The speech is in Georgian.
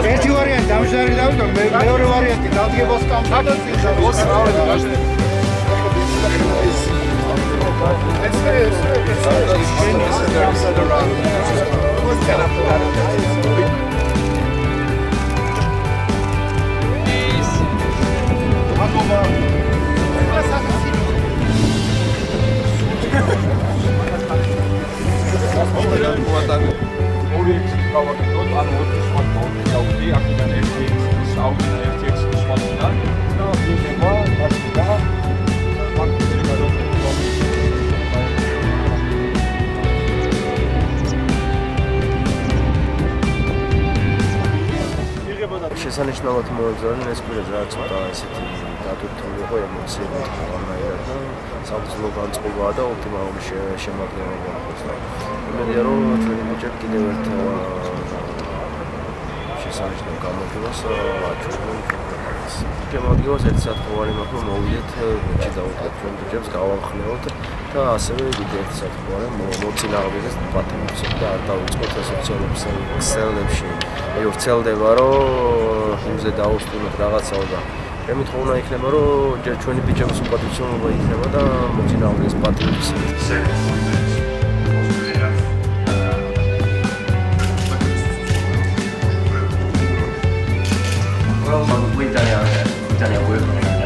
ერთი ვარიანტი ამჟარი დავიდო, მეორე ვარიანტი დადგებას შესანიშნავად მოეძავნენ ეს კვირა რა ცოტა ესეთი დატვირთული იყო ემოციები ამაერად და სამწუხარო განწყობაა და ოპტიმალური შემადგენლობა აქვს და იმედია რომ ჩვენი ბიჭები კიდევ ერთ შესანიშნავ გამარჯვებას აჩვენებს. შემოგიოს ერთ საათოვანი მაგრამ მოვიდეთ ბიჭი დავუდგეთ ჩვენ ბიჭებს გავამხნევოთ და ასევე ვიდეთ საათოვანი მოცილაღებდეს პატიმებს და არ დავიწყოთ სოციალურ ქსელებში. ვრცელდება რომ იმზე დაუსტუნოთ რაღაცაო და შემთხვევა იქნება რომ ჯერ ჩვენი ბიჭების უპატრიოტიზმობა იქნება და მოწინააღმდეგეს პატრიოტიზმი. Well, we done our work.